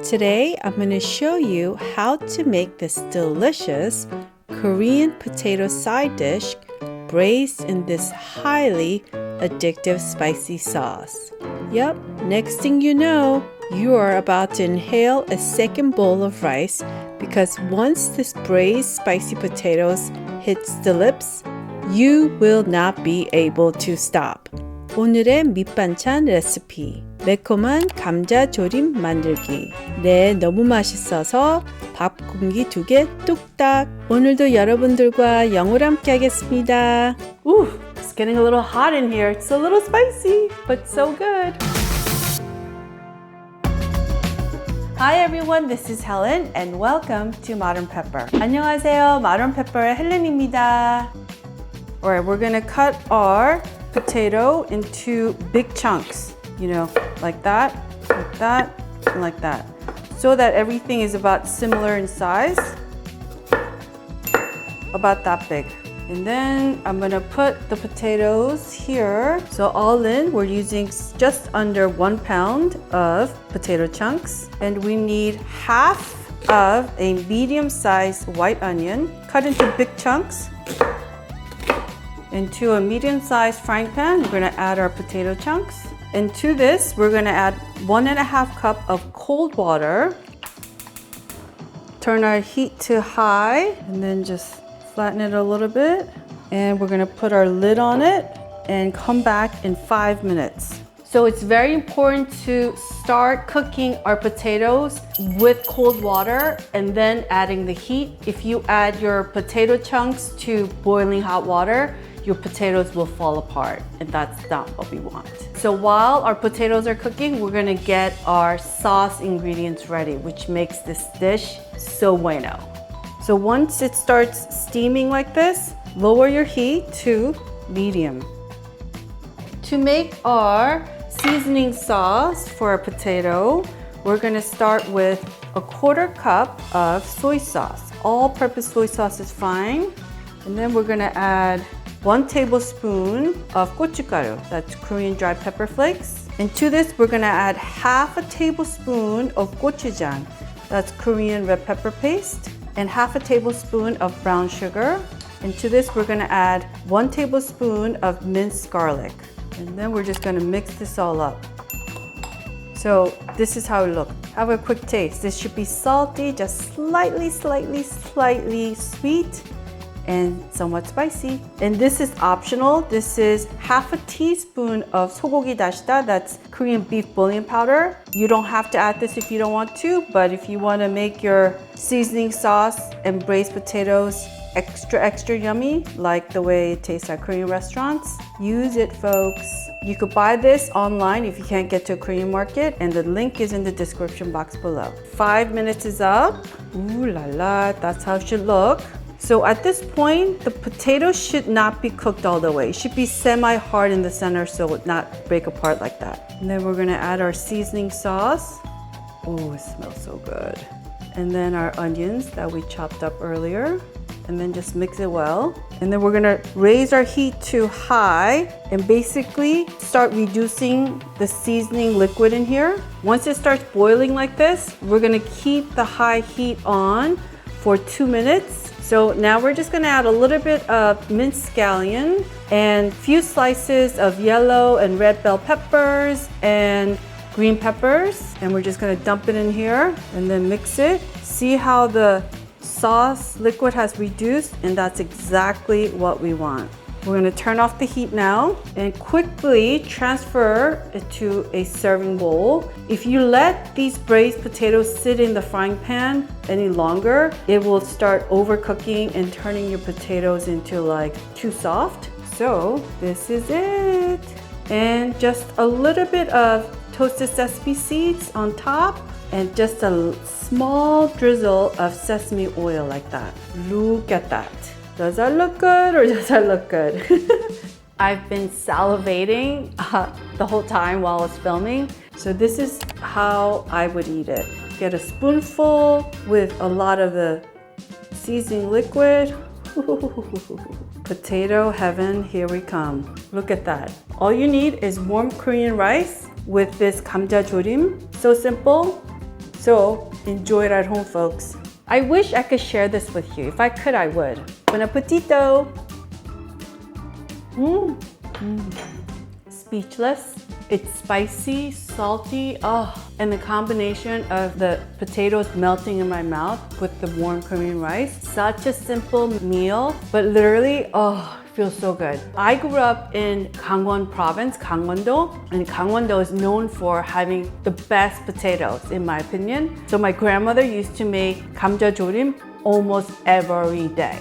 Today, I'm going to show you how to make this delicious Korean potato side dish braised in this highly addictive spicy sauce. Yep, next thing you know, you are about to inhale a second bowl of rice because once this braised spicy potatoes hits the lips, you will not be able to stop. 오늘의 밑반찬 레시피 매콤한 감자 조림 만들기. 네, 너무 맛있어서 밥 공기 2개 뚝딱. 오늘도 여러분들과 영어로 함께 하겠습니다. Ooh, it's getting a little hot in here. It's a little spicy, but so good. Hi everyone, this is Helen and welcome to Modern Pepper. 안녕하세요, Modern Pepper의 헬렌입니다. Alright, we're gonna cut our potato into big chunks, like that, and like that, so that everything is about similar in size, about that big. And then I'm gonna put the potatoes here. So all in, we're using just under 1 pound of potato chunks, and we need half of a medium-sized white onion cut into big chunks. Into a medium-sized frying pan, we're gonna add our potato chunks. And to this, we're gonna add 1.5 cup of cold water. Turn our heat to high, and then just flatten it a little bit. And we're gonna put our lid on it and come back in 5 minutes. So it's very important to start cooking our potatoes with cold water and then adding the heat. If you add your potato chunks to boiling hot water, your potatoes will fall apart, and that's not what we want. So while our potatoes are cooking, we're gonna get our sauce ingredients ready, which makes this dish so bueno. So once it starts steaming like this, lower your heat to medium. To make our seasoning sauce for our potato, we're gonna start with a 1/4 cup of soy sauce. All-purpose soy sauce is fine. And then we're gonna add 1 tablespoon of gochugaru, that's Korean dry pepper flakes. And to this, we're gonna add 1/2 tablespoon of gochujang, that's Korean red pepper paste, and 1/2 tablespoon of brown sugar. And to this, we're gonna add 1 tablespoon of minced garlic. And then we're just gonna mix this all up. So this is how it looks. Have a quick taste. This should be salty, just slightly sweet, and somewhat spicy. And this is optional. This is 1/2 teaspoon of sogogi dashita, that's Korean beef bouillon powder. You don't have to add this if you don't want to, but if you want to make your seasoning sauce and braised potatoes extra yummy, like the way it tastes at Korean restaurants, use it, folks. You could buy this online if you can't get to a Korean market, and the link is in the description box below. 5 minutes is up. Ooh la la, that's how it should look. So at this point, the potato should not be cooked all the way. It should be semi-hard in the center so it not break apart like that. And then we're gonna add our seasoning sauce. Oh, it smells so good. And then our onions that we chopped up earlier. And then just mix it well. And then we're gonna raise our heat to high and basically start reducing the seasoning liquid in here. Once it starts boiling like this, we're gonna keep the high heat on for 2 minutes. So now we're just gonna add a little bit of minced scallion and few slices of yellow and red bell peppers and green peppers. And we're just gonna dump it in here and then mix it. See how the sauce liquid has reduced, and that's exactly what we want. We're gonna turn off the heat now and quickly transfer it to a serving bowl. If you let these braised potatoes sit in the frying pan any longer, it will start overcooking and turning your potatoes into like too soft. So this is it. And just a little bit of toasted sesame seeds on top, and just a small drizzle of sesame oil like that. Look at that. Does that look good or does that look good? I've been salivating the whole time while I was filming. So this is how I would eat it. Get a spoonful with a lot of the seasoning liquid. Potato heaven, here we come. Look at that. All you need is warm Korean rice with this 감자 조림. So simple, So enjoy it at home, folks. I wish I could share this with you. If I could, I would. Bon appetito. Speechless. It's spicy, salty, and the combination of the potatoes melting in my mouth with the warm Korean rice. Such a simple meal, but literally, feels so good. I grew up in Gangwon province, Gangwon-do, and Gangwon-do is known for having the best potatoes, in my opinion. So my grandmother used to make 감자조림 almost every day,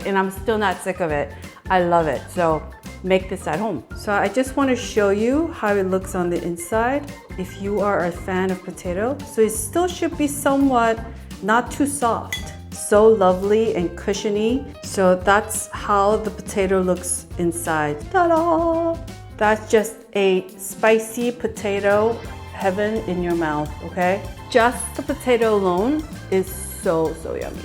and I'm still not sick of it. I love it. So make this at home. So I just want to show you how it looks on the inside if you are a fan of potato. So it still should be somewhat not too soft. So lovely and cushiony. So that's how the potato looks inside. Ta-da! That's just a spicy potato heaven in your mouth, okay? Just the potato alone is so yummy.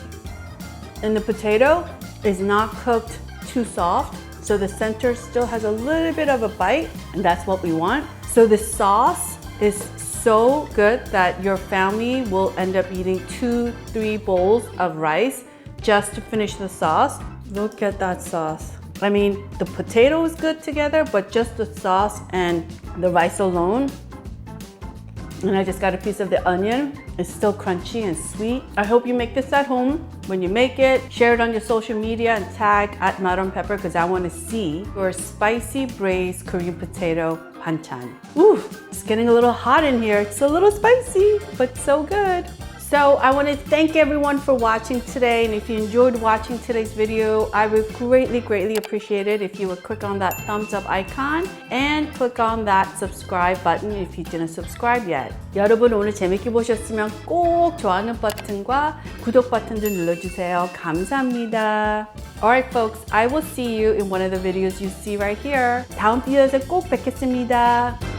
And the potato is not cooked too soft. So the center still has a little bit of a bite, and that's what we want. So the sauce is so good that your family will end up eating 2-3 bowls of rice just to finish the sauce. Look at that sauce. I mean, the potato is good together, but just the sauce and the rice alone. And I just got a piece of the onion. It's still crunchy and sweet. I hope you make this at home. When you make it, share it on your social media and tag @MadamPepper because I want to see your spicy braised Korean potato banchan. Ooh, it's getting a little hot in here. It's a little spicy, but so good. So I want to thank everyone for watching today, and if you enjoyed watching today's video, I would greatly appreciate it if you would click on that thumbs up icon and click on that subscribe button if you didn't subscribe yet. 여러분 오늘 재밌게 보셨으면 꼭 좋아하는 버튼과 구독 버튼 좀 눌러주세요. 감사합니다. Alright folks, I will see you in one of the videos you see right here. 다음 비디오에서 꼭 뵙겠습니다.